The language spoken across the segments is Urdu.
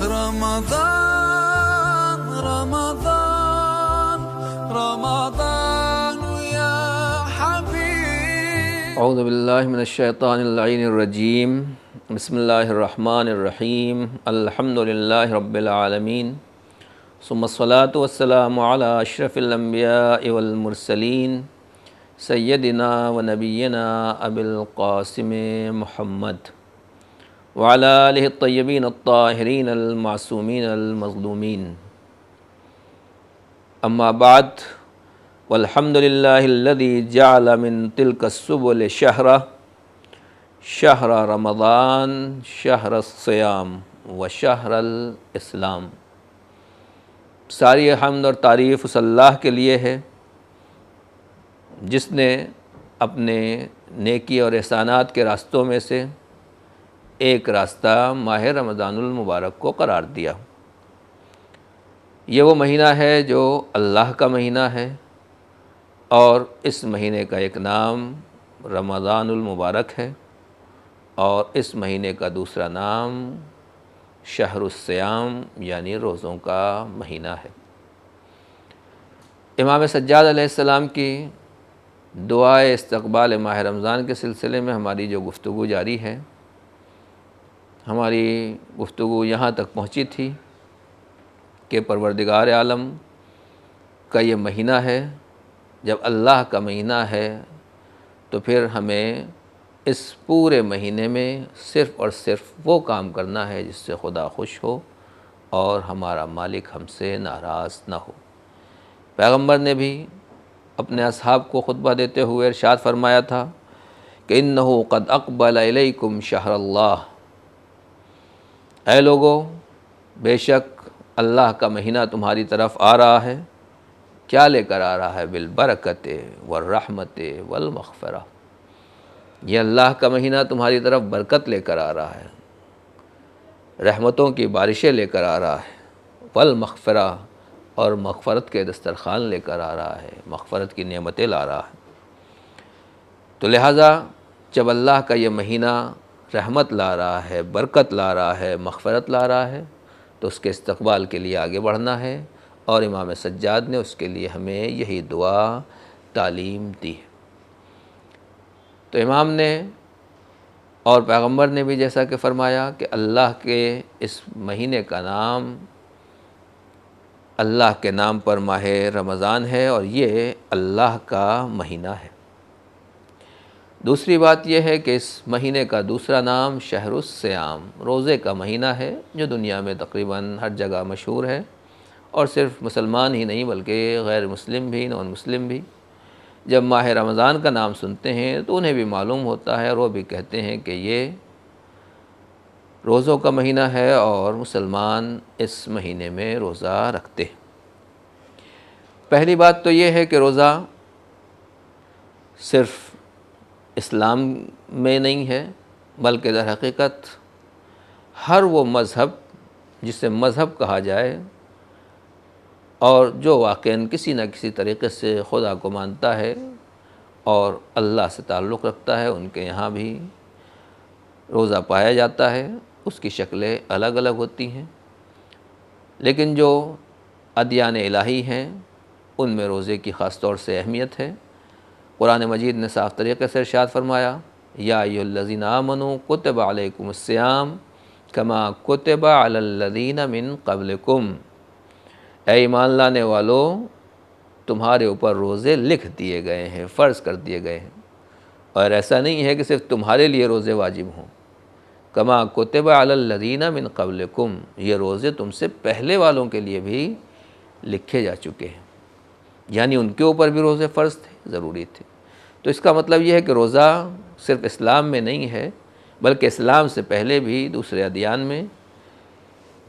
رمضان رمضان رمضان يا حبيب اعوذ باللہ من الشیطان اللعین الرجیم بسم اللہ الرحمن الرحیم الحمد للہ رب العالمین ثم الصلاة والسلام علی اشرف الانبیاء والمرسلین سیدنا و نبینا ابی القاسم محمد وعلی آلہ الطیبین الطاہرین المعصومین المظلومین اما بعد والحمد للہ الذی جعل من تلک السبل شہر رمضان شہر الصیام و شہر الاسلام۔ ساری حمد اور تعریف اس اللہ کے لیے ہے جس نے اپنے نیکی اور احسانات کے راستوں میں سے ایک راستہ ماہ رمضان المبارک کو قرار دیا۔ یہ وہ مہینہ ہے جو اللہ کا مہینہ ہے اور اس مہینے کا ایک نام رمضان المبارک ہے اور اس مہینے کا دوسرا نام شہر الصیام یعنی روزوں کا مہینہ ہے۔ امام سجاد علیہ السلام کی دعائے استقبال ماہ رمضان کے سلسلے میں ہماری جو گفتگو جاری ہے، ہماری گفتگو یہاں تک پہنچی تھی کہ پروردگار عالم کا یہ مہینہ ہے، جب اللہ کا مہینہ ہے تو پھر ہمیں اس پورے مہینے میں صرف اور صرف وہ کام کرنا ہے جس سے خدا خوش ہو اور ہمارا مالک ہم سے ناراض نہ ہو۔ پیغمبر نے بھی اپنے اصحاب کو خطبہ دیتے ہوئے ارشاد فرمایا تھا کہ انہ قد اقبل الیکم شہر اللہ، اے لوگو بے شک اللہ کا مہینہ تمہاری طرف آ رہا ہے۔ کیا لے کر آ رہا ہے؟ بالبرکت والرحمت والمغفرہ، یہ اللہ کا مہینہ تمہاری طرف برکت لے کر آ رہا ہے، رحمتوں کی بارشیں لے کر آ رہا ہے، والمغفرہ اور مغفرت کے دسترخوان لے کر آ رہا ہے، مغفرت کی نعمتیں لا رہا ہے۔ تو لہٰذا جب اللہ کا یہ مہینہ رحمت لا رہا ہے، برکت لا رہا ہے، مغفرت لا رہا ہے، تو اس کے استقبال کے لیے آگے بڑھنا ہے، اور امام سجاد نے اس کے لیے ہمیں یہی دعا تعلیم دی ہے۔ تو امام نے اور پیغمبر نے بھی جیسا کہ فرمایا کہ اللہ کے اس مہینے کا نام اللہ کے نام پر ماہ رمضان ہے اور یہ اللہ کا مہینہ ہے۔ دوسری بات یہ ہے کہ اس مہینے کا دوسرا نام شہر الصیام، روزے کا مہینہ ہے، جو دنیا میں تقریباً ہر جگہ مشہور ہے، اور صرف مسلمان ہی نہیں بلکہ غیر مسلم بھی، نان مسلم بھی جب ماہ رمضان کا نام سنتے ہیں تو انہیں بھی معلوم ہوتا ہے اور وہ بھی کہتے ہیں کہ یہ روزوں کا مہینہ ہے اور مسلمان اس مہینے میں روزہ رکھتے ہیں۔ پہلی بات تو یہ ہے کہ روزہ صرف اسلام میں نہیں ہے بلکہ در حقیقت ہر وہ مذہب جسے مذہب کہا جائے اور جو واقعاً کسی نہ کسی طریقے سے خدا کو مانتا ہے اور اللہ سے تعلق رکھتا ہے، ان کے یہاں بھی روزہ پایا جاتا ہے۔ اس کی شکلیں الگ الگ ہوتی ہیں، لیکن جو ادیان الہی ہیں ان میں روزے کی خاص طور سے اہمیت ہے۔ قرآن مجید نے صاف طریقے سے ارشاد فرمایا یا ایھا الذین آمنوا کتب علیکم الصیام کما کتب علی الذین من قبلکم، اے ایمان لانے والو تمہارے اوپر روزے لکھ دیے گئے ہیں، فرض کر دیے گئے ہیں، اور ایسا نہیں ہے کہ صرف تمہارے لیے روزے واجب ہوں۔ کما کتب علی الذین من قبلکم، یہ روزے تم سے پہلے والوں کے لیے بھی لکھے جا چکے ہیں، یعنی ان کے اوپر بھی روزے فرض تھے، ضروری تھے۔ تو اس کا مطلب یہ ہے کہ روزہ صرف اسلام میں نہیں ہے بلکہ اسلام سے پہلے بھی دوسرے ادیان میں،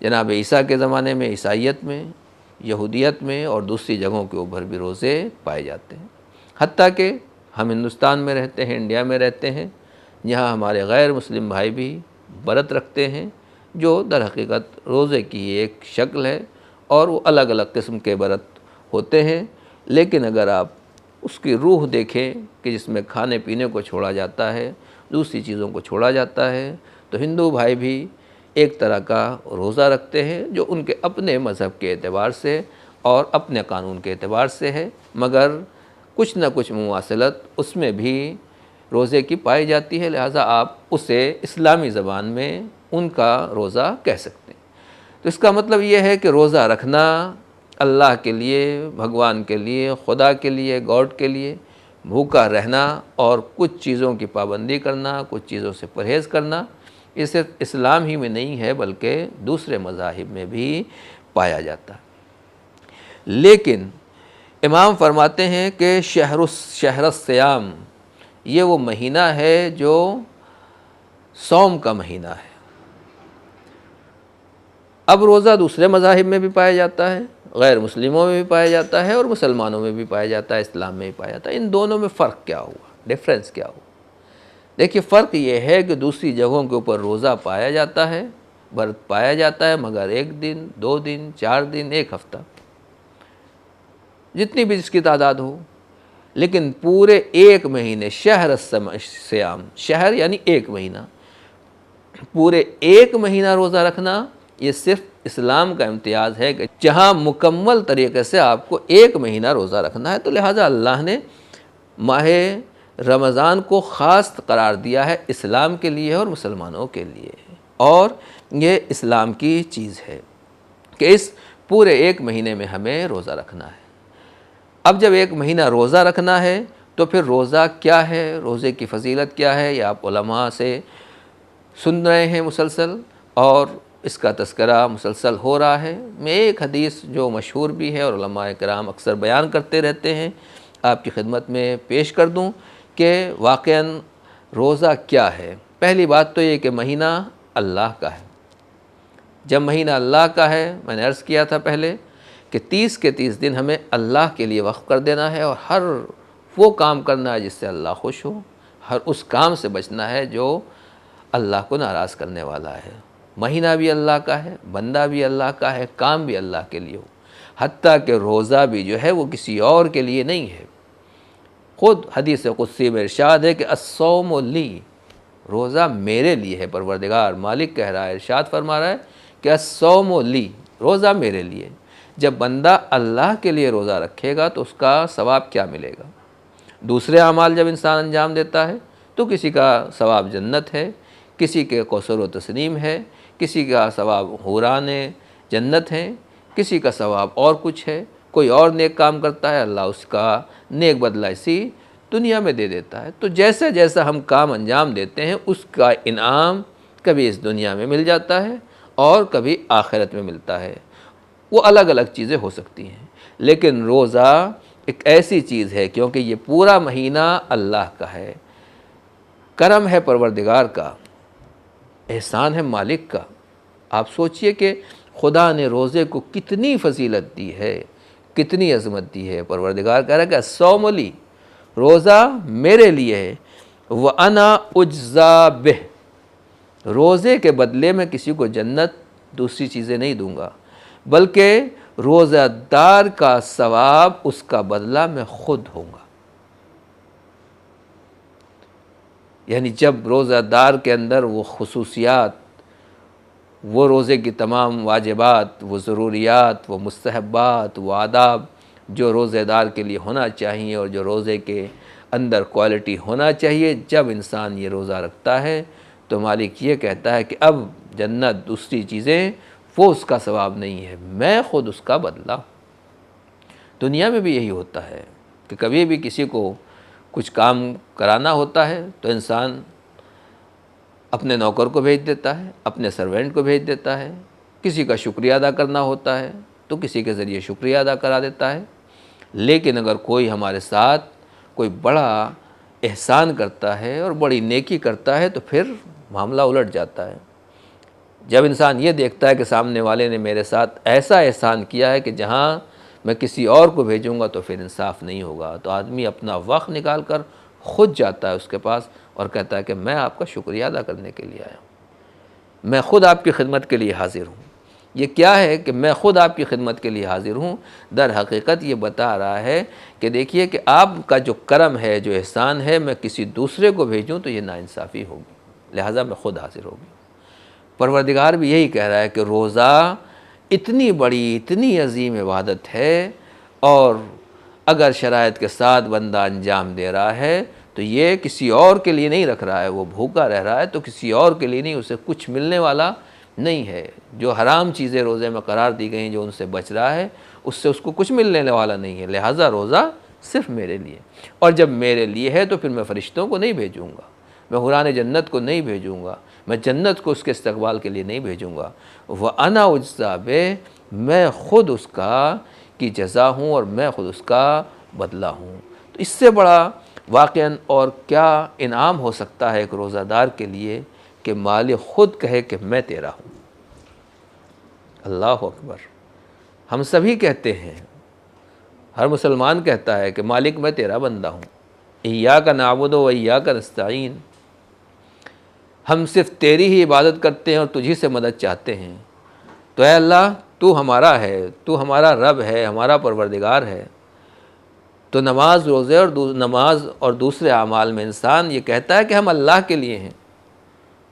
جناب عیسیٰ کے زمانے میں عیسائیت میں، یہودیت میں اور دوسری جگہوں کے اوپر بھی روزے پائے جاتے ہیں۔ حتیٰ کہ ہم ہندوستان میں رہتے ہیں، انڈیا میں رہتے ہیں، یہاں ہمارے غیر مسلم بھائی بھی برت رکھتے ہیں، جو در حقیقت روزے کی ایک شکل ہے اور وہ الگ الگ قسم کے برت ہوتے ہیں، لیکن اگر آپ اس کی روح دیکھیں کہ جس میں کھانے پینے کو چھوڑا جاتا ہے، دوسری چیزوں کو چھوڑا جاتا ہے، تو ہندو بھائی بھی ایک طرح کا روزہ رکھتے ہیں جو ان کے اپنے مذہب کے اعتبار سے اور اپنے قانون کے اعتبار سے ہے، مگر کچھ نہ کچھ مماثلت اس میں بھی روزے کی پائی جاتی ہے، لہٰذا آپ اسے اسلامی زبان میں ان کا روزہ کہہ سکتے ہیں۔ تو اس کا مطلب یہ ہے کہ روزہ رکھنا اللہ کے لیے، بھگوان کے لیے، خدا کے لیے، گاڈ کے لیے بھوکا رہنا اور کچھ چیزوں کی پابندی کرنا، کچھ چیزوں سے پرہیز کرنا، یہ صرف اسلام ہی میں نہیں ہے بلکہ دوسرے مذاہب میں بھی پایا جاتا ہے۔ لیکن امام فرماتے ہیں کہ شہر الصیام، یہ وہ مہینہ ہے جو صوم کا مہینہ ہے۔ اب روزہ دوسرے مذاہب میں بھی پایا جاتا ہے، غیر مسلموں میں بھی پایا جاتا ہے اور مسلمانوں میں بھی پایا جاتا ہے، اسلام میں بھی پایا جاتا ہے۔ ان دونوں میں فرق کیا ہوا، ڈیفرنس کیا ہوا؟ دیکھیے فرق یہ ہے کہ دوسری جگہوں کے اوپر روزہ پایا جاتا ہے، برت پایا جاتا ہے، مگر 1 دن، 2 دن، 4 دن، 1 ہفتہ، جتنی بھی جس کی تعداد ہو۔ لیکن پورے 1 مہینے، شہر الصیام، شہر یعنی 1 مہینہ، پورے 1 مہینہ روزہ رکھنا یہ صرف اسلام کا امتیاز ہے کہ جہاں مکمل طریقے سے آپ کو 1 مہینہ روزہ رکھنا ہے، تو لہٰذا اللہ نے ماہ رمضان کو خاص قرار دیا ہے، اسلام کے لیے اور مسلمانوں کے لیے، اور یہ اسلام کی چیز ہے کہ اس پورے 1 مہینے میں ہمیں روزہ رکھنا ہے۔ اب جب 1 مہینہ روزہ رکھنا ہے تو پھر روزہ کیا ہے، روزے کی فضیلت کیا ہے، یہ آپ علماء سے سن رہے ہیں مسلسل، اور اس کا تذکرہ مسلسل ہو رہا ہے۔ میں ایک حدیث جو مشہور بھی ہے اور علماء کرام اکثر بیان کرتے رہتے ہیں، آپ کی خدمت میں پیش کر دوں کہ واقعاً روزہ کیا ہے۔ پہلی بات تو یہ کہ مہینہ اللہ کا ہے۔ جب مہینہ اللہ کا ہے، میں نے عرض کیا تھا پہلے کہ 30 کے 30 دن ہمیں اللہ کے لیے وقف کر دینا ہے، اور ہر وہ کام کرنا ہے جس سے اللہ خوش ہو، ہر اس کام سے بچنا ہے جو اللہ کو ناراض کرنے والا ہے۔ مہینہ بھی اللہ کا ہے، بندہ بھی اللہ کا ہے، کام بھی اللہ کے لیے ہو، حتیٰ کہ روزہ بھی جو ہے وہ کسی اور کے لیے نہیں ہے۔ خود حدیث قدسی میں ارشاد ہے کہ الصوم لی، روزہ میرے لیے ہے، پروردگار مالک کہہ رہا ہے، ارشاد فرما رہا ہے کہ الصوم لی، روزہ میرے لیے۔ جب بندہ اللہ کے لیے روزہ رکھے گا تو اس کا ثواب کیا ملے گا؟ دوسرے اعمال جب انسان انجام دیتا ہے تو کسی کا ثواب جنت ہے، کسی کے قصر و تسنیم ہے، کسی کا ثواب حوران جنت ہے، کسی کا ثواب اور کچھ ہے، کوئی اور نیک کام کرتا ہے، اللہ اس کا نیک بدلہ اسی دنیا میں دے دیتا ہے۔ تو جیسا جیسا ہم کام انجام دیتے ہیں اس کا انعام کبھی اس دنیا میں مل جاتا ہے اور کبھی آخرت میں ملتا ہے، وہ الگ الگ چیزیں ہو سکتی ہیں۔ لیکن روزہ ایک ایسی چیز ہے کیونکہ یہ پورا مہینہ اللہ کا ہے، کرم ہے پروردگار کا، احسان ہے مالک کا۔ آپ سوچئے کہ خدا نے روزے کو کتنی فضیلت دی ہے، کتنی عظمت دی ہے۔ پروردگار کہہ رہا ہے کہ الصوم لی، روزہ میرے لیے ہے، وَأَنَا أُجْزَى بِهِ، روزے کے بدلے میں کسی کو جنت دوسری چیزیں نہیں دوں گا، بلکہ روزہ دار کا ثواب، اس کا بدلہ میں خود ہوں گا۔ یعنی جب روزہ دار کے اندر وہ خصوصیات، وہ روزے کی تمام واجبات، وہ ضروریات، وہ مستحبات، وہ آداب جو روزے دار کے لیے ہونا چاہیے اور جو روزے کے اندر کوالٹی ہونا چاہیے، جب انسان یہ روزہ رکھتا ہے تو مالک یہ کہتا ہے کہ اب جنت دوسری چیزیں وہ اس کا ثواب نہیں ہے، میں خود اس کا بدلہ ہوں۔ دنیا میں بھی یہی ہوتا ہے کہ کبھی بھی کسی کو کچھ کام کرانا ہوتا ہے تو انسان اپنے نوکر کو بھیج دیتا ہے، اپنے سروینٹ کو بھیج دیتا ہے، کسی کا شکریہ ادا کرنا ہوتا ہے تو کسی کے ذریعے شکریہ ادا کرا دیتا ہے۔ لیکن اگر کوئی ہمارے ساتھ کوئی بڑا احسان کرتا ہے اور بڑی نیکی کرتا ہے تو پھر معاملہ الٹ جاتا ہے۔ جب انسان یہ دیکھتا ہے کہ سامنے والے نے میرے ساتھ ایسا احسان کیا ہے کہ جہاں میں کسی اور کو بھیجوں گا تو پھر انصاف نہیں ہوگا، تو آدمی اپنا وقت نکال کر خود جاتا ہے اس کے پاس اور کہتا ہے کہ میں آپ کا شکریہ ادا کرنے کے لیے آیا ہوں، میں خود آپ کی خدمت کے لیے حاضر ہوں۔ یہ کیا ہے کہ میں خود آپ کی خدمت کے لیے حاضر ہوں؟ در حقیقت یہ بتا رہا ہے کہ دیکھیے کہ آپ کا جو کرم ہے، جو احسان ہے، میں کسی دوسرے کو بھیجوں تو یہ ناانصافی ہوگی، لہٰذا میں خود حاضر ہوگی۔ پروردگار بھی یہی کہہ رہا ہے کہ روزہ اتنی بڑی اتنی عظیم عبادت ہے، اور اگر شرائط کے ساتھ بندہ انجام دے رہا ہے تو یہ کسی اور کے لیے نہیں رکھ رہا ہے، وہ بھوکا رہ رہا ہے تو کسی اور کے لیے نہیں، اسے کچھ ملنے والا نہیں ہے۔ جو حرام چیزیں روزے میں قرار دی گئیں، جو ان سے بچ رہا ہے، اس سے اس کو کچھ ملنے والا نہیں ہے، لہٰذا روزہ صرف میرے لیے، اور جب میرے لیے ہے تو پھر میں فرشتوں کو نہیں بھیجوں گا، میں حوران جنت کو نہیں بھیجوں گا، میں جنت کو اس کے استقبال کے لیے نہیں بھیجوں گا۔ وَأَنَا أُجْزَىٰ بِهِ، میں خود اس کا کی جزا ہوں اور میں خود اس کا بدلہ ہوں۔ تو اس سے بڑا واقعاً اور کیا انعام ہو سکتا ہے ایک روزہ دار کے لیے کہ مالک خود کہے کہ میں تیرا ہوں۔ اللہ اکبر! ہم سبھی کہتے ہیں، ہر مسلمان کہتا ہے کہ مالک میں تیرا بندہ ہوں، ایاک نعبد و ایاک نستعین، ہم صرف تیری ہی عبادت کرتے ہیں اور تجھی سے مدد چاہتے ہیں۔ تو اے اللہ، تو ہمارا ہے، تو ہمارا رب ہے، ہمارا پروردگار ہے۔ تو نماز، روزے نماز اور دوسرے اعمال میں انسان یہ کہتا ہے کہ ہم اللہ کے لیے ہیں،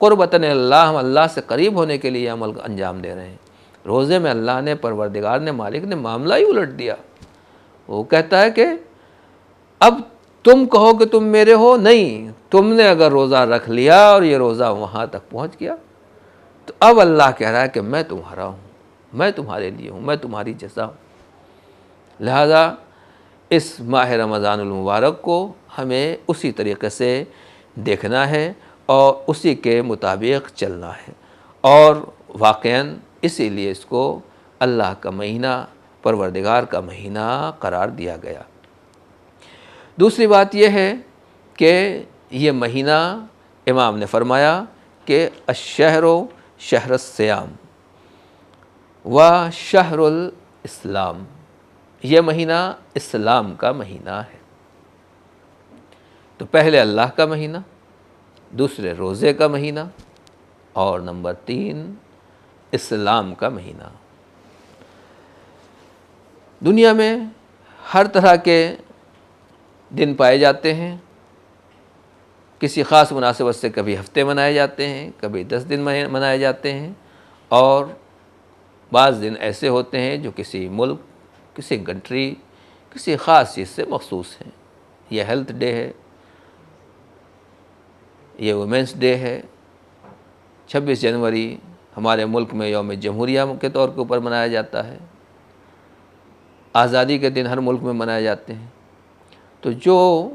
قربتاً اللہ، ہم اللہ سے قریب ہونے کے لیے عمل انجام دے رہے ہیں۔ روزے میں اللہ نے، پروردگار نے، مالک نے معاملہ ہی الٹ دیا۔ وہ کہتا ہے کہ اب تم کہو کہ تم میرے ہو، نہیں، تم نے اگر روزہ رکھ لیا اور یہ روزہ وہاں تک پہنچ گیا تو اب اللہ کہہ رہا ہے کہ میں تمہارا ہوں، میں تمہارے لیے ہوں، میں تمہاری جزا ہوں۔ لہذا اس ماہ رمضان المبارک کو ہمیں اسی طریقے سے دیکھنا ہے اور اسی کے مطابق چلنا ہے، اور واقعاً اسی لیے اس کو اللہ کا مہینہ، پروردگار کا مہینہ قرار دیا گیا۔ دوسری بات یہ ہے کہ یہ مہینہ، امام نے فرمایا کہ الشہر شہر الصیام و شہر الاسلام، یہ مہینہ اسلام کا مہینہ ہے۔ تو پہلے اللہ کا مہینہ، دوسرے روزے کا مہینہ، اور نمبر 3 اسلام کا مہینہ۔ دنیا میں ہر طرح کے دن پائے جاتے ہیں، کسی خاص مناسبت سے کبھی ہفتے منائے جاتے ہیں، کبھی 10 دن منائے جاتے ہیں، اور بعض دن ایسے ہوتے ہیں جو کسی ملک، کسی کنٹری، کسی خاص چیز سے مخصوص ہیں۔ یہ ہیلتھ ڈے ہے، یہ وومنس ڈے ہے، 26 جنوری ہمارے ملک میں یوم جمہوریہ کے طور کے اوپر منایا جاتا ہے، آزادی کے دن ہر ملک میں منائے جاتے ہیں۔ تو جو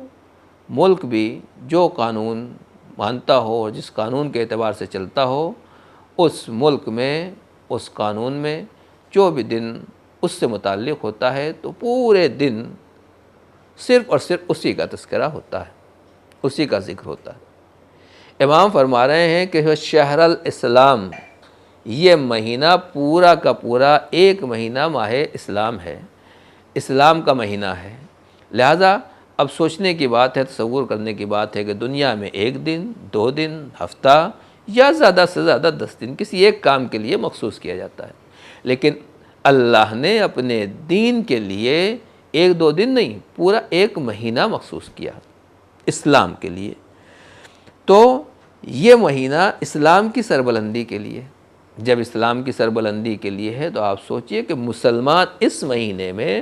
ملک بھی جو قانون مانتا ہو اور جس قانون کے اعتبار سے چلتا ہو، اس ملک میں، اس قانون میں جو بھی دن اس سے متعلق ہوتا ہے تو پورے دن صرف اور صرف اسی کا تذکرہ ہوتا ہے، اسی کا ذکر ہوتا ہے۔ امام فرما رہے ہیں کہ شہر الاسلام، یہ مہینہ پورا کا پورا ایک مہینہ ماہ اسلام ہے، اسلام کا مہینہ ہے۔ لہذا اب سوچنے کی بات ہے، تصور کرنے کی بات ہے کہ دنیا میں 1 دن، 2 دن، ہفتہ یا زیادہ سے زیادہ 10 دن کسی ایک کام کے لیے مخصوص کیا جاتا ہے، لیکن اللہ نے اپنے دین کے لیے 1-2 دن نہیں، پورا ایک مہینہ مخصوص کیا اسلام کے لیے۔ تو یہ مہینہ اسلام کی سربلندی کے لیے، جب اسلام کی سربلندی کے لیے ہے تو آپ سوچئے کہ مسلمان اس مہینے میں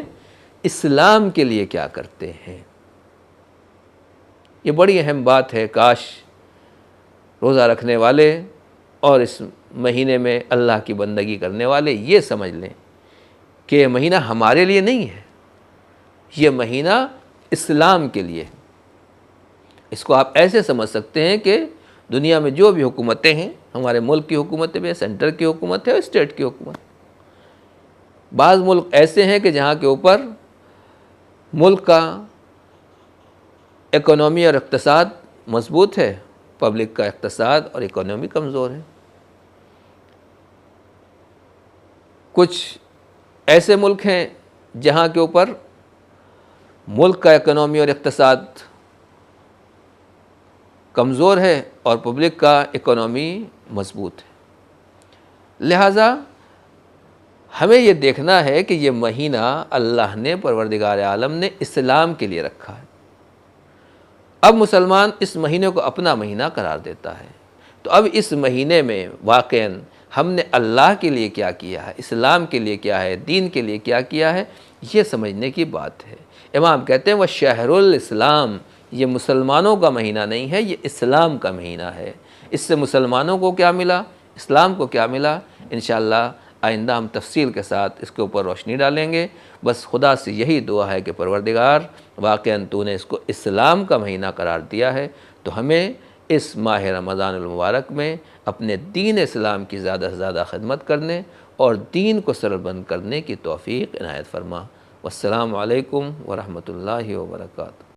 اسلام کے لیے کیا کرتے ہیں۔ یہ بڑی اہم بات ہے، کاش روزہ رکھنے والے اور اس مہینے میں اللہ کی بندگی کرنے والے یہ سمجھ لیں کہ یہ مہینہ ہمارے لیے نہیں ہے، یہ مہینہ اسلام کے لیے ہے۔ اس کو آپ ایسے سمجھ سکتے ہیں کہ دنیا میں جو بھی حکومتیں ہیں، ہمارے ملک کی حکومت بھی ہے، سینٹر کی حکومت ہے اور اسٹیٹ کی حکومت۔ بعض ملک ایسے ہیں کہ جہاں کے اوپر ملک کا اکنومی اور اقتصاد مضبوط ہے، پبلک کا اقتصاد اور اکنومی کمزور ہے۔ کچھ ایسے ملک ہیں جہاں کے اوپر ملک کا اکنومی اور اقتصاد کمزور ہے اور پبلک کا اکنومی مضبوط ہے۔ لہٰذا ہمیں یہ دیکھنا ہے کہ یہ مہینہ اللہ نے، پروردگار عالم نے اسلام کے لیے رکھا ہے۔ اب مسلمان اس مہینے کو اپنا مہینہ قرار دیتا ہے، تو اب اس مہینے میں واقعاً ہم نے اللہ کے لیے کیا کیا ہے، اسلام کے لیے کیا ہے، دین کے لیے کیا کیا ہے، یہ سمجھنے کی بات ہے۔ امام کہتے ہیں وہ شہر الاسلام، یہ مسلمانوں کا مہینہ نہیں ہے، یہ اسلام کا مہینہ ہے۔ اس سے مسلمانوں کو کیا ملا، اسلام کو کیا ملا، انشاءاللہ آئندہ ہم تفصیل کے ساتھ اس کے اوپر روشنی ڈالیں گے۔ بس خدا سے یہی دعا ہے کہ پروردگار واقعاً تو نے اس کو اسلام کا مہینہ قرار دیا ہے، تو ہمیں اس ماہ رمضان المبارک میں اپنے دین اسلام کی زیادہ سے زیادہ خدمت کرنے اور دین کو سربلند کرنے کی توفیق عنایت فرما۔ والسلام علیکم ورحمۃ اللہ وبرکاتہ۔